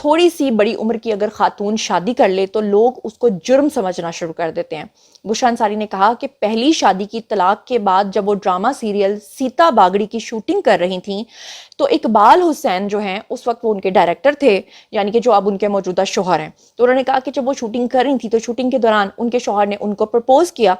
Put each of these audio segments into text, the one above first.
تھوڑی سی بڑی عمر کی اگر خاتون شادی کر لے تو لوگ اس کو جرم سمجھنا شروع کر دیتے ہیں۔ بشرا انصاری نے کہا کہ پہلی شادی کی طلاق کے بعد جب وہ ڈرامہ سیریل سیتا باگڑی کی شوٹنگ کر رہی تھیں تو اقبال حسین جو ہیں اس وقت وہ ان کے ڈائریکٹر تھے، یعنی کہ جو اب ان کے موجودہ شوہر ہیں، تو انہوں نے کہا کہ جب وہ شوٹنگ کر رہی تھی تو شوٹنگ کے دوران ان کے شوہر نے ان کو پرپوز کیا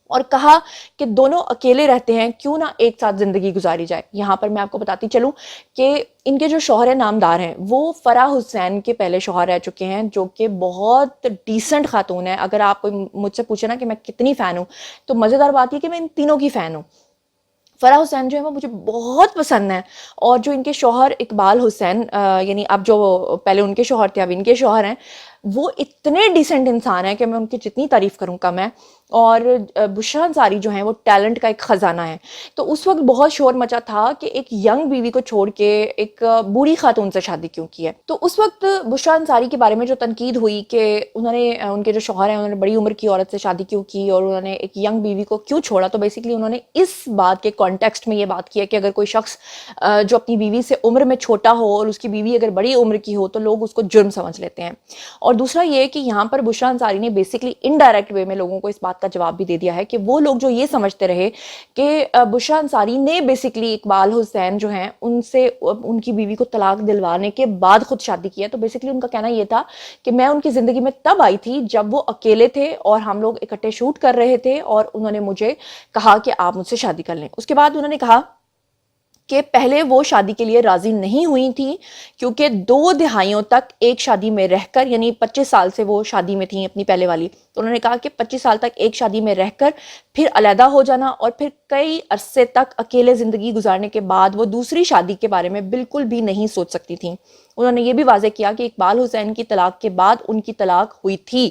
اور کہا کہ دونوں اکیلے رہتے ہیں، کیوں نہ ایک ساتھ زندگی گزاری جائے۔ یہاں پر میں آپ کو بتاتی چلوں کہ ان کے جو شوہر نامدار ہیں وہ فرح حسین کے پہلے شوہر رہ چکے ہیں، جو کہ بہت ڈیسنٹ خاتون ہے۔ اگر آپ مجھ سے پوچھیں نا کہ میں کتنی فین ہوں تو مزیدار بات یہ کہ میں ان تینوں کی فین ہوں۔ فرح حسین جو ہے وہ مجھے بہت پسند ہے، اور جو ان کے شوہر اقبال حسین یعنی اب جو پہلے ان کے شوہر تھے اب ان کے شوہر ہیں، وہ اتنے ڈیسنٹ انسان ہیں کہ میں ان کی جتنی تعریف کروں کم ہے۔ اور بشرا انصاری جو ہیں وہ ٹیلنٹ کا ایک خزانہ ہے۔ تو اس وقت بہت شور مچا تھا کہ ایک ینگ بیوی کو چھوڑ کے ایک بوڑھی خاتون سے شادی کیوں کی ہے۔ تو اس وقت بشرا انصاری کے بارے میں جو تنقید ہوئی کہ انہوں نے ان کے جو شوہر ہیں انہوں نے بڑی عمر کی عورت سے شادی کیوں کی اور انہوں نے ایک ینگ بیوی کو کیوں چھوڑا، تو بیسیکلی انہوں نے اس بات کے کانٹیکسٹ میں یہ بات کی ہے کہ اگر کوئی شخص جو اپنی بیوی سے عمر میں چھوٹا ہو اور اس کی بیوی اگر بڑی عمر کی ہو تو لوگ اس کو جرم سمجھ لیتے ہیں۔ اور دوسرا یہ کہ یہاں پر بشرا انصاری نے بیسیکلی انڈائریکٹ وے میں لوگوں کو اس بات کا جواب بھی دے دیا ہے کہ وہ لوگ جو یہ سمجھتے رہے کہ بشرا انصاری نے بیسیکلی اقبال حسین جو ہیں ان سے ان کی بیوی کو طلاق دلوانے کے بعد خود شادی کیا، تو بیسیکلی ان کا کہنا یہ تھا کہ میں ان کی زندگی میں تب آئی تھی جب وہ اکیلے تھے اور ہم لوگ اکٹھے شوٹ کر رہے تھے اور انہوں نے مجھے کہا کہ آپ مجھ سے شادی کر لیں۔ اس کے بعد انہوں نے کہا کہ پہلے وہ شادی کے لیے راضی نہیں ہوئی تھی کیونکہ 2 دہائیوں تک ایک شادی میں رہ کر، یعنی 25 سال سے وہ شادی میں تھیں اپنی پہلے والی، تو انہوں نے کہا کہ 25 سال تک ایک شادی میں رہ کر پھر علیحدہ ہو جانا اور پھر کئی عرصے تک اکیلے زندگی گزارنے کے بعد وہ دوسری شادی کے بارے میں بالکل بھی نہیں سوچ سکتی تھیں۔ انہوں نے یہ بھی واضح کیا کہ اقبال حسین کی طلاق کے بعد ان کی طلاق ہوئی تھی،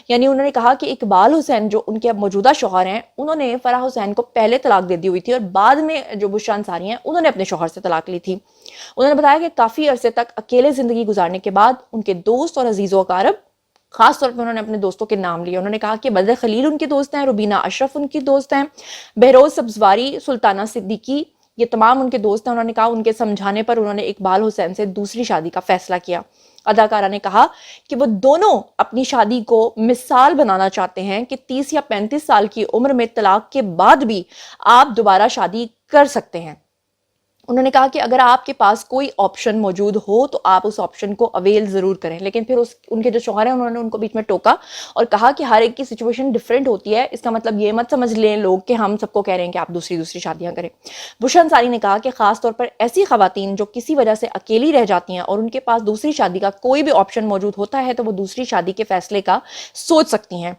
یعنی انہوں نے کہا کہ اقبال حسین جو ان کے اب موجودہ شوہر ہیں انہوں نے فرح حسین کو پہلے طلاق دے دی ہوئی تھی اور بعد میں جو بشرا انصاری ہیں انہوں نے اپنے شوہر سے طلاق لی تھی۔ انہوں نے بتایا کہ کافی عرصے تک اکیلے زندگی گزارنے کے بعد ان کے دوست اور عزیز و اقارب، خاص طور پہ انہوں نے اپنے دوستوں کے نام لیے، انہوں نے کہا کہ بدر خلیل ان کے دوست ہیں، روبینہ اشرف ان کی دوست ہیں، بہروز سبزواری، سلطانہ صدیقی، یہ تمام ان کے دوست ہیں۔ انہوں نے کہا ان کے سمجھانے پر انہوں نے اقبال حسین سے دوسری شادی کا فیصلہ کیا۔ اداکارہ نے کہا کہ وہ دونوں اپنی شادی کو مثال بنانا چاہتے ہیں کہ 30 یا 35 سال کی عمر میں طلاق کے بعد بھی آپ دوبارہ شادی کر سکتے ہیں۔ انہوں نے کہا کہ اگر آپ کے پاس کوئی آپشن موجود ہو تو آپ اس آپشن کو اویل ضرور کریں، لیکن پھر ان کے جو شوہر ہیں انہوں نے ان کو بیچ میں ٹوکا اور کہا کہ ہر ایک کی سچویشن ڈیفرنٹ ہوتی ہے، اس کا مطلب یہ مت سمجھ لیں لوگ کہ ہم سب کو کہہ رہے ہیں کہ آپ دوسری شادیاں کریں۔ بشرا انصاری نے کہا کہ خاص طور پر ایسی خواتین جو کسی وجہ سے اکیلی رہ جاتی ہیں اور ان کے پاس دوسری شادی کا کوئی بھی آپشن موجود ہوتا ہے تو وہ دوسری شادی کے فیصلے کا سوچ سکتی ہیں۔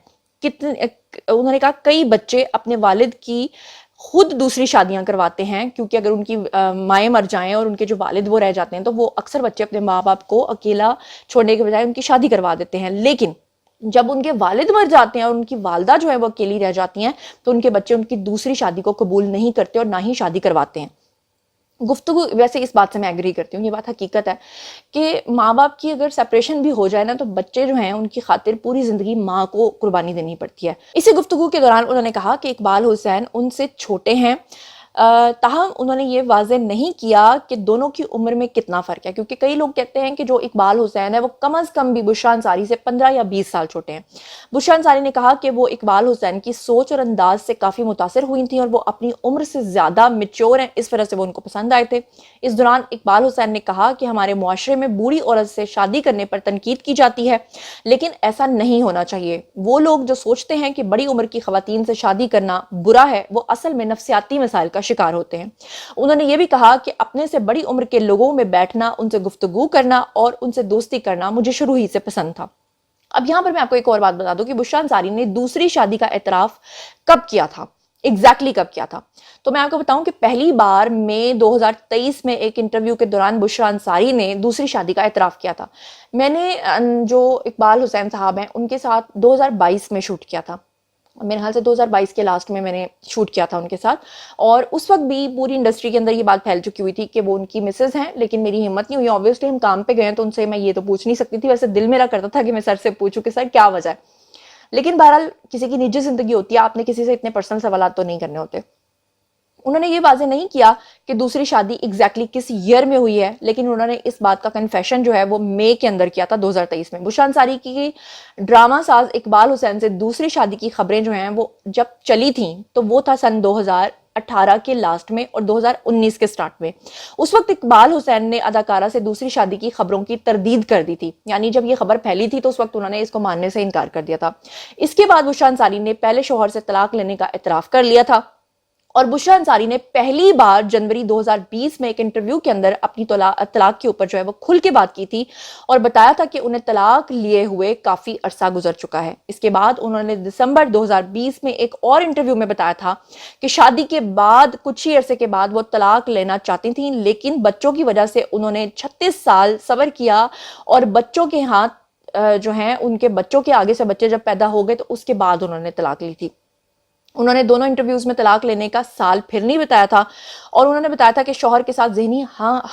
انہوں نے کہا کئی بچے اپنے والد کی خود دوسری شادیاں کرواتے ہیں کیونکہ اگر ان کی مائیں مر جائیں اور ان کے جو والد وہ رہ جاتے ہیں تو وہ اکثر بچے اپنے ماں باپ کو اکیلا چھوڑنے کے بجائے ان کی شادی کروا دیتے ہیں، لیکن جب ان کے والد مر جاتے ہیں اور ان کی والدہ جو ہے وہ اکیلی رہ جاتی ہیں تو ان کے بچے ان کی دوسری شادی کو قبول نہیں کرتے اور نہ ہی شادی کرواتے ہیں۔ گفتگو ویسے اس بات سے میں ایگری کرتی ہوں، یہ بات حقیقت ہے کہ ماں باپ کی اگر سپریشن بھی ہو جائے نا تو بچے جو ہیں ان کی خاطر پوری زندگی ماں کو قربانی دینی پڑتی ہے۔ اسی گفتگو کے دوران انہوں نے کہا کہ اقبال حسین ان سے چھوٹے ہیں، تاہم انہوں نے یہ واضح نہیں کیا کہ دونوں کی عمر میں کتنا فرق ہے، کیونکہ کئی لوگ کہتے ہیں کہ جو اقبال حسین ہے وہ کم از کم بھی بشرا انصاری سے 15 یا 20 سال چھوٹے ہیں۔ بشرا انصاری نے کہا کہ وہ اقبال حسین کی سوچ اور انداز سے کافی متاثر ہوئی تھیں اور وہ اپنی عمر سے زیادہ میچور ہیں، اس وجہ سے وہ ان کو پسند آئے تھے۔ اس دوران اقبال حسین نے کہا کہ ہمارے معاشرے میں بوڑھی عورت سے شادی کرنے پر تنقید کی جاتی ہے، لیکن ایسا نہیں ہونا چاہیے۔ وہ لوگ جو سوچتے ہیں کہ بڑی عمر کی خواتین سے شادی کرنا برا ہے وہ اصل میں نفسیاتی مسائل کا شکار ہوتے ہیں۔ انہوں نے یہ بھی کہا کہ اپنے سے بڑی عمر کے لوگوں میں بیٹھنا، ان سے گفتگو کرنا اور ان سے دوستی کرنا مجھے شروع ہی سے پسند تھا۔ اب یہاں پر میں آپ کو ایک اور بات بتا دوں کہ بشرا انصاری نے دوسری شادی کا اعتراف کب کیا تھا، ایگزیکٹلی کب کیا تھا، تو میں آپ کو بتاؤں کہ پہلی بار مئی 2023 میں ایک انٹرویو کے دوران بشرا انصاری نے دوسری شادی کا اعتراف کیا تھا۔ میں نے جو اقبال حسین صاحب ہیں ان کے ساتھ 2022 میں شوٹ کیا تھا، میرے خیال سے 2022 کے لاسٹ میں نے شوٹ کیا تھا ان کے ساتھ، اور اس وقت بھی پوری انڈسٹری کے اندر یہ بات پھیل چکی ہوئی تھی کہ وہ ان کی مسز ہیں، لیکن میری ہمت نہیں ہوئی، آبویسلی ہم کام پہ گئے تو ان سے میں یہ تو پوچھ نہیں سکتی تھی، ویسے دل میرا کرتا تھا کہ میں سر سے پوچھوں کہ سر کیا وجہ ہے، لیکن بہرحال کسی کی نجی زندگی ہوتی ہے، آپ نے کسی سے اتنے پرسنل سوالات تو نہیں کرنے ہوتے۔ انہوں نے یہ واضح نہیں کیا کہ دوسری شادی ایگزیکٹلی کس ایئر میں ہوئی ہے، لیکن انہوں نے اس بات کا کنفیشن جو ہے وہ مئی کے اندر کیا تھا 2023 میں۔ بشرا انصاری کی ڈرامہ ساز اقبال حسین سے دوسری شادی کی خبریں جو ہیں وہ جب چلی تھیں تو وہ تھا سن 2018 کے لاسٹ میں اور 2019 کے سٹارٹ میں۔ اس وقت اقبال حسین نے اداکارہ سے دوسری شادی کی خبروں کی تردید کر دی تھی، یعنی جب یہ خبر پھیلی تھی تو اس وقت انہوں نے اس کو ماننے سے انکار کر دیا تھا۔ اس کے بعد بشرا انصاری نے پہلے شوہر سے طلاق لینے کا اعتراف کر لیا تھا، اور بشرا انصاری نے پہلی بار جنوری 2020 میں ایک انٹرویو کے اندر اپنی طلاق کے اوپر جو ہے وہ کھل کے بات کی تھی اور بتایا تھا کہ انہیں طلاق لیے ہوئے کافی عرصہ گزر چکا ہے۔ اس کے بعد انہوں نے دسمبر 2020 میں ایک اور انٹرویو میں بتایا تھا کہ شادی کے بعد کچھ ہی عرصے کے بعد وہ طلاق لینا چاہتی تھیں، لیکن بچوں کی وجہ سے انہوں نے 36 سال صبر کیا اور بچوں کے ہاتھ جو ہیں ان کے بچوں کے آگے سے بچے جب پیدا ہو گئے تو اس کے بعد انہوں نے طلاق لی تھی۔ انہوں نے دونوں انٹرویوز میں طلاق لینے کا سال پھر نہیں بتایا تھا، اور انہوں نے بتایا تھا کہ شوہر کے ساتھ ذہنی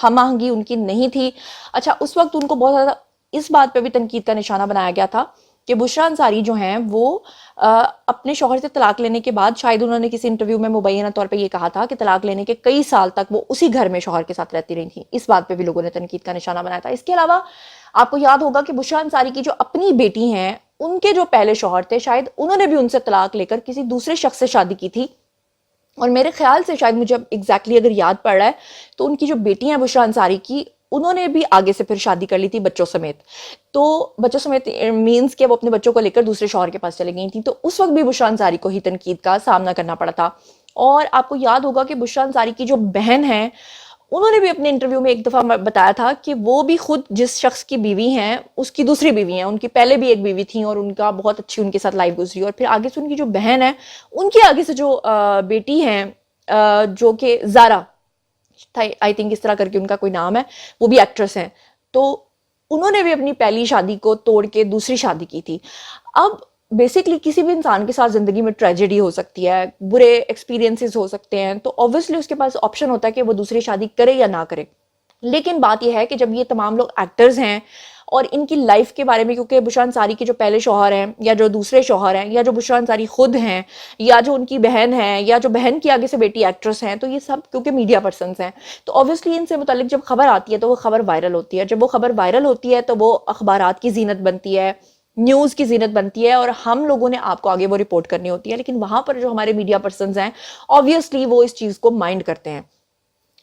ہم آہنگی ان کی نہیں تھی۔ اچھا، اس وقت ان کو بہت زیادہ اس بات پہ بھی تنقید کا نشانہ بنایا گیا تھا کہ بشرا انصاری جو ہیں وہ اپنے شوہر سے طلاق لینے کے بعد، شاید انہوں نے کسی انٹرویو میں مبینہ طور پہ یہ کہا تھا کہ طلاق لینے کے کئی سال تک وہ اسی گھر میں شوہر کے ساتھ رہتی رہی تھیں۔ اس بات پہ بھی لوگوں نے تنقید کا نشانہ بنایا تھا۔ اس کے علاوہ آپ کو یاد ہوگا کہ بشرا انصاری کی جو اپنی بیٹی ہیں، ان کے جو پہلے شوہر تھے شاید انہوں نے بھی ان سے طلاق لے کر کسی دوسرے شخص سے شادی کی تھی، اور میرے خیال سے شاید مجھے ایگزیکٹلی اگر یاد پڑ رہا ہے تو ان کی جو بیٹی ہیں بشرا انصاری کی، انہوں نے بھی آگے سے پھر شادی کر لی تھی بچوں سمیت۔ تو بچوں سمیت مینز کہ وہ اپنے بچوں کو لے کر دوسرے شوہر کے پاس چلے گئی تھیں، تو اس وقت بھی بشرا انصاری کو ہی تنقید کا سامنا کرنا پڑا تھا۔ اور آپ کو یاد ہوگا کہ بشرا انصاری کی جو بہن ہیں، انہوں نے بھی اپنے انٹرویو میں ایک دفعہ بتایا تھا کہ وہ بھی خود جس شخص کی بیوی ہیں اس کی دوسری بیوی ہیں، ان کی پہلے بھی ایک بیوی تھیں اور ان کا بہت اچھی ان کے ساتھ لائف گزری، اور پھر آگے سے ان کی جو بہن ہے، ان کی آگے سے جو بیٹی ہیں جو کہ زارا، آئی تھنک اس طرح کر کے ان کا کوئی نام ہے، وہ بھی ایکٹریس ہیں، تو انہوں نے بھی اپنی پہلی شادی کو توڑ کے دوسری شادی کی تھی۔ اب بیسکلی کسی بھی انسان کے ساتھ زندگی میں ٹریجڈی ہو سکتی ہے، برے ایکسپیرینسز ہو سکتے ہیں، تو obviously اس کے پاس آپشن ہوتا ہے کہ وہ دوسری شادی کرے یا نہ کرے۔ لیکن بات یہ ہے کہ جب یہ تمام لوگ ایکٹرز ہیں اور ان کی لائف کے بارے میں، کیونکہ بشرا انصاری کے جو پہلے شوہر ہیں یا جو دوسرے شوہر ہیں یا جو بشرا انصاری خود ہیں یا جو ان کی بہن ہیں یا جو بہن کی آگے سے بیٹی ایکٹریس ہیں، تو یہ سب کیونکہ میڈیا پرسنز ہیں، تو obviously ان سے متعلق جب خبر آتی ہے تو وہ خبر وائرل ہوتی ہے۔ جب وہ خبر وائرل ہوتی ہے تو وہ اخبارات کی زینت بنتی ہے، نیوز کی زینت بنتی ہے، اور ہم لوگوں نے آپ کو آگے وہ رپورٹ کرنی ہوتی ہے۔ لیکن وہاں پر جو ہمارے میڈیا پرسنز ہیں obviously وہ اس چیز کو مائنڈ کرتے ہیں،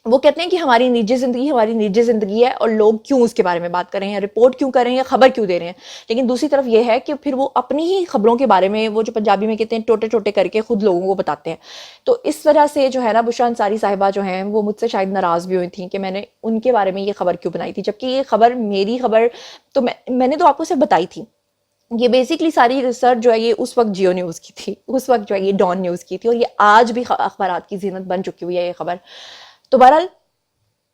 وہ کہتے ہیں کہ ہماری نجی زندگی ہے اور لوگ کیوں اس کے بارے میں بات کر رہے ہیں، رپورٹ کیوں کر رہے ہیں یا خبر کیوں دے رہے ہیں۔ لیکن دوسری طرف یہ ہے کہ پھر وہ اپنی ہی خبروں کے بارے میں، وہ جو پنجابی میں کہتے ہیں ٹوٹے ٹوٹے کر کے خود لوگوں کو بتاتے ہیں۔ تو اس وجہ سے جو ہے نا بشرا انصاری صاحبہ جو ہیں وہ مجھ سے شاید ناراض بھی ہوئی تھیں کہ میں نے ان کے بارے میں یہ خبر کیوں بنائی تھی، جبکہ یہ خبر میری خبر تو میں نے تو آپ کو صرف بتائی تھی۔ یہ بیسکلی ساری ریسرچ جو ہے یہ اس وقت جیو نیوز کی تھی، اس وقت جو ہے یہ ڈان نیوز کی تھی، اور یہ آج بھی اخبارات کی زینت بن چکی ہوئی ہے یہ خبر۔ تو بہرحال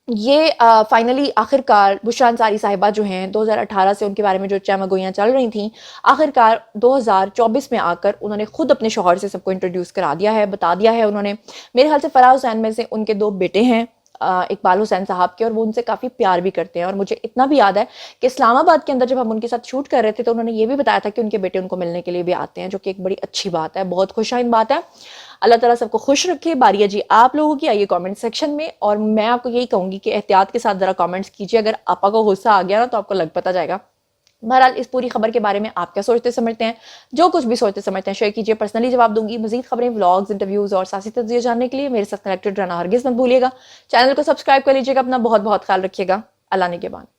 یہ فائنلی آخر کار بشرا انصاری صاحبہ جو ہیں 2018 سے ان کے بارے میں جو چمگوئیاں چل رہی تھیں، آخر کار 2024 میں آ کر انہوں نے خود اپنے شوہر سے سب کو انٹروڈیوس کرا دیا ہے، بتا دیا ہے انہوں نے۔ میرے خیال سے فرح حسین میں سے ان کے 2 بیٹے ہیں اقبال حسین صاحب کے، اور وہ ان سے کافی پیار بھی کرتے ہیں، اور مجھے اتنا بھی یاد ہے کہ اسلام آباد کے اندر جب ہم ان کے ساتھ شوٹ کر رہے تھے تو انہوں نے یہ بھی بتایا تھا کہ ان کے بیٹے ان کو ملنے کے لیے بھی آتے ہیں، جو کہ ایک بڑی اچھی بات ہے، بہت خوشائند بات ہے۔ اللہ تعالیٰ سب کو خوش رکھے۔ باری ہے جی آپ لوگوں کی، آئیے کامنٹ سیکشن میں، اور میں آپ کو یہی کہوں گی کہ احتیاط کے ساتھ ذرا کامنٹس کیجیے، اگر آپا کو غصہ آ گیا نا تو آپ کو لگ پتہ جائے گا۔ بہرحال اس پوری خبر کے بارے میں آپ کیا سوچتے سمجھتے ہیں؟ جو کچھ بھی سوچتے سمجھتے ہیں شیئر کیجیے، پرسنلی جواب دوں گی۔ مزید خبریں، ولاگز، انٹرویوز اور سیاسی تجزیے جاننے کے لیے میرے ساتھ کنیکٹڈ رہنا ہرگز مت بھولیے گا۔ چینل کو سبسکرائب کر لیجیے گا، اپنا بہت بہت خیال رکھیے گا۔ اللہ نگہبان۔